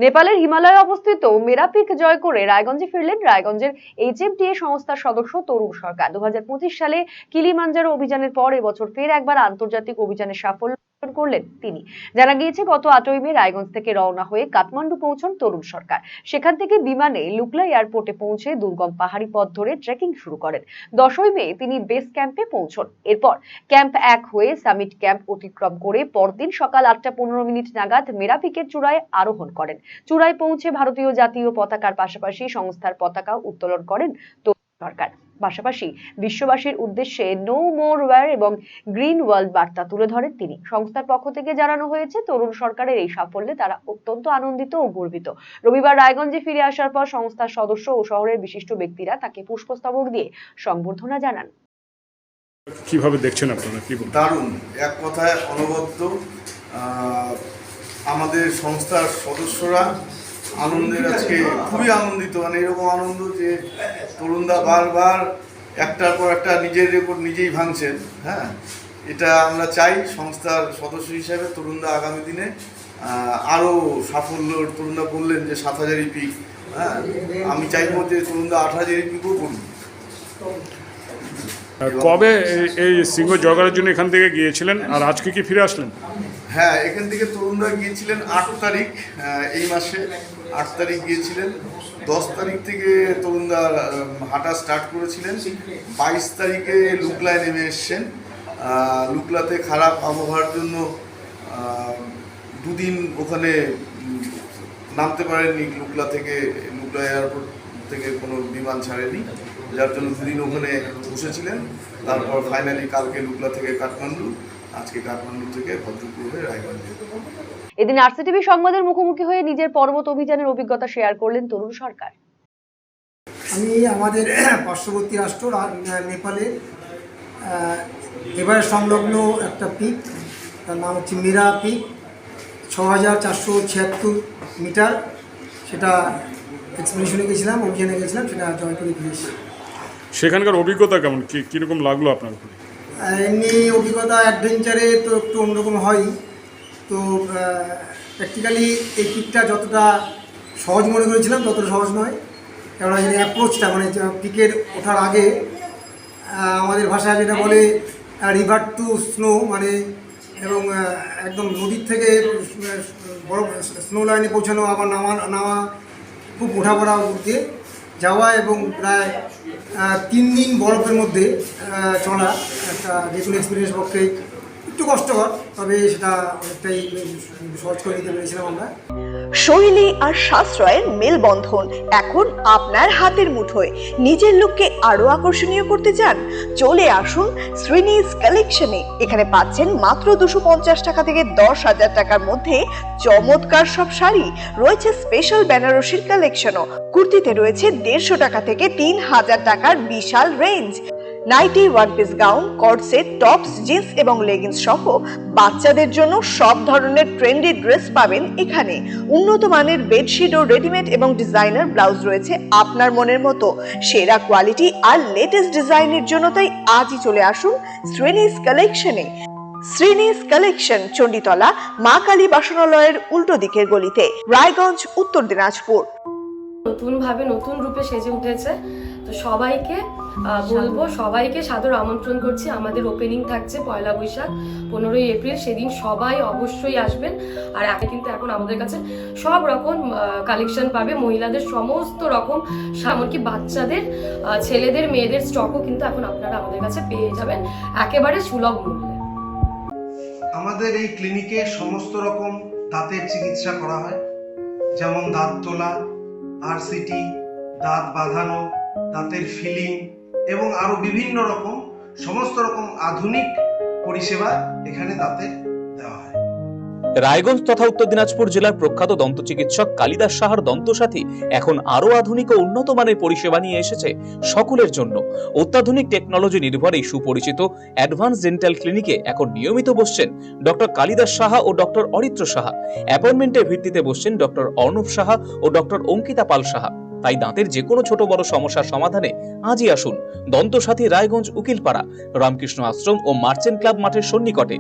নেপালের হিমালয়ে অবস্থিত মেরাপিক জয় করে রায়গঞ্জে ফিরলেন রায়গঞ্জের HFDA সংস্থার সদস্য তরুণ সরকার। 2025 সালে কিলিমাঞ্জারো অভিযানের পর এবছর ফের একবার আন্তর্জাতিক অভিযানের সাফল্য করলেন তিনি। জানা গিয়েছে গত 8ই মে রায়গঞ্জ থেকে রওনা হয়ে কাঠমান্ডু পৌঁছন তরুণ সরকার। সেখান থেকে বিমানে লুকলা এয়ারপোর্টে পৌঁছে দুর্গম পাহাড়ি পথ ধরে ট্রেকিং শুরু করেন। 10ই মে তিনি বেস ক্যাম্পে পৌঁছন। এরপর ক্যাম্প 1 হয়ে সামিট ক্যাম্প অতিক্রম করে পরদিন সকাল 8:15 নাগাদ মেরাপিকের চূড়ায় আরোহণ করেন। চূড়ায় পৌঁছে ভারতীয় জাতীয় পতাকার পাশাপাশি সংস্থার পতাকা উত্তোলন করেন তরুণ সরকার। পাশাপাশি বিশ্ববাসীর উদ্দেশ্যে নো মোর ওয়ার এবং গ্রিন ওয়ার্ল্ড বার্তা তুলে ধরেন তিনি। সংস্থার পক্ষ থেকে জানানো হয়েছে তরুণ সরকারের এই সাফল্যে তারা অত্যন্ত আনন্দিত ও গর্বিত। রবিবার রায়গঞ্জে ফিরে আসার পর সংস্থার সদস্য ও শহরের বিশিষ্ট ব্যক্তিরা তাকে পুষ্পস্তবক দিয়ে সংবর্ধনা জানান। কিভাবে দেখছেন আপনারা? কি বলবেন? দারুণ, এক কথায় অনবদ্য। আমাদের সংস্থার সদস্যরা আনন্দের আজকে খুবই আনন্দিত, মানে এরকম আনন্দ যে তরুণদা বারবার একটার পর একটা নিজের রেকর্ড নিজেই ভাঙছেন। হ্যাঁ, এটা আমরা চাই সংস্থার সদস্য হিসাবে তরুণদা আগামী দিনে আরও সাফল্য। তরুণদা বললেন যে 7000 পিক, হ্যাঁ, আমি চাইবো যে তরুণদা 8000 পিকও করুন। কবে এই সিংহ জয়গার জন্য এখান থেকে গিয়েছিলেন আর আজকে কি ফিরে আসলেন? হ্যাঁ, এখান থেকে তরুণদা গিয়েছিলেন 8 তারিখ, এই মাসে 8 তারিখ গিয়েছিলেন। 10 তারিখ থেকে তরুণদা হাঁটা স্টার্ট করেছিলেন। 22 তারিখে লুকলায় নেমে এসছেন। লুকলাতে খারাপ আবহাওয়ার জন্য 2 দিন ওখানে নামতে পারেননি। লুকলা এয়ারপোর্ট থেকে কোনো বিমান ছাড়েনি, যার জন্য 2 দিন ওখানে বসেছিলেন। তারপর ফাইনালি কালকে লুকলা থেকে কাঠমান্ডু, আজকে কাঠমান্ডু থেকে ভদ্রপুর হয়ে রায়গঞ্জ। এদিন RCTV সংবাদের মুখোমুখি হয়ে নিজের পর্বত অভিযানের অভিজ্ঞতা শেয়ার করলেন তরুণ সরকার। আমি আমাদের পার্শ্ববর্তী রাষ্ট্র নেপালে এবার সংলগ্ন একটা পিক, তার নাম হচ্ছে মেরা পিক, 6476 মিটার। সেটা এক্সপিডিশনে গেছিলাম, অভিযানে গেছিলাম, সেটা জয় করে ফিরেছি। সেখানকার অভিজ্ঞতা কেমন, কীরকম লাগলো আপনার? এমনি অভিজ্ঞতা অ্যাডভেঞ্চারে তো একটু অন্যরকম হয়। তো প্র্যাকটিক্যালি এই পিকটা যতটা সহজ মনে করেছিলাম ততটা সহজ নয়। কেননা এই অ্যাপ্রোচটা, মানে পিকের ওঠার আগে আমাদের ভাষায় যেটা বলে রিভার টু স্নো, মানে এবং একদম নদীর থেকে বড় স্নো লাইনে পৌঁছানো, আবার নামা খুব ওঠাপড়া দিয়ে যাওয়া এবং প্রায় 3 দিন বরফের মধ্যে চলা একটা যেকোনো এক্সপিরিয়েন্স পক্ষে একটু কষ্টকর, তবে সেটা অনেকটাই সহজ করে দিতে পেরেছিলাম আমরা। শৈলী আর সাশ্রয়ের মেলবন্ধন এখন আপনার হাতের মুঠোয়। নিজের লুককে আরো আকর্ষণীয় করতে চান? চলে আসুন শ্রীনিজ কালেকশনে। এখানে পাচ্ছেন মাত্র 250 টাকা থেকে 10,000 টাকার মধ্যে চমৎকার সব শাড়ি। রয়েছে স্পেশাল বেনারসির কালেকশনও। কুর্তিতে রয়েছে 150 টাকা থেকে 3000 টাকার বিশাল range. Nighty, one piece gown, কট সেট, টপস, জিন্স এবং লেগিংস সহ বাচ্চাদের জন্য সব ধরনের ট্রেন্ডি ড্রেস পাবেন এখানে। উন্নত মানের বেডশিট ও রেডিমেড এবং ডিজাইনার ব্লাউজ রয়েছে আপনার মনের মতো। সেরা কোয়ালিটি আর লেটেস্ট ডিজাইনের জন্য তাই আজই চলে আসুন শ্রীনিজ কালেকশনে। শ্রীনিজ কালেকশন, চণ্ডীতলা, মা কালী বাসনালয়ের উল্টো দিকের গলিতে, রায়গঞ্জ, উত্তর দিনাজপুর। নতুন ভাবে নতুন রূপে সেজে উঠেছে, তো সবাইকে বলবো, সবাইকে সাদর আমন্ত্রণ করছি। আমাদের ওপেনিং থাকছে 1 বৈশাখ 15 এপ্রিল, সেদিন সবাই অবশ্যই আসবেন। আর কিন্তু এখন আমাদের কাছে সব রকম কালেকশন পাবে, মহিলাদের সমস্ত রকম, এমনকি বাচ্চাদের, ছেলেদের, মেয়েদের স্টকও কিন্তু এখন আপনারা আমাদের কাছে পেয়ে যাবেন একেবারে সুলভ মূল্যে। আমাদের এই ক্লিনিকে সমস্ত রকম দাঁতের চিকিৎসা করা হয়, যেমন দাঁত তোলা, RCT, দাঁত বাঁধানো, দাঁতের ফিলিং এবং আরো বিভিন্ন রকম সমস্ত রকম আধুনিক পরিষেবা এখানে দাঁতের দেওয়া হয়। রায়গঞ্জ তথা উত্তর দিনাজপুর জেলার প্রখ্যাত দন্ত চিকিৎসক কালিদাস সাহার দন্তসাথী এখন আরো আধুনিক ও উন্নত মানের পরিষেবা নিয়ে এসেছে সকলের জন্য। অত্যাধুনিক টেকনোলজি নির্ভর এই সুপরিচিত অ্যাডভান্স ডেন্টাল ক্লিনিকে এখন নিয়মিত বসছেন ডক্টর কালিদাস সাহা ও ডক্টর অরিত্র সাহা। অ্যাপয়েন্টমেন্টের ভিত্তিতে বসছেন ডক্টর অর্ণব সাহা ও ডক্টর অঙ্কিতা পাল সাহা। তাই দাঁতের যে কোনো ছোট বড় সমস্যার সমাধানে আজই আসুন দন্তসাথী, রায়গঞ্জ, উকিলপাড়া, রামকৃষ্ণ আশ্রম ও মার্চেন্ট ক্লাব মাঠের সন্নিকটে।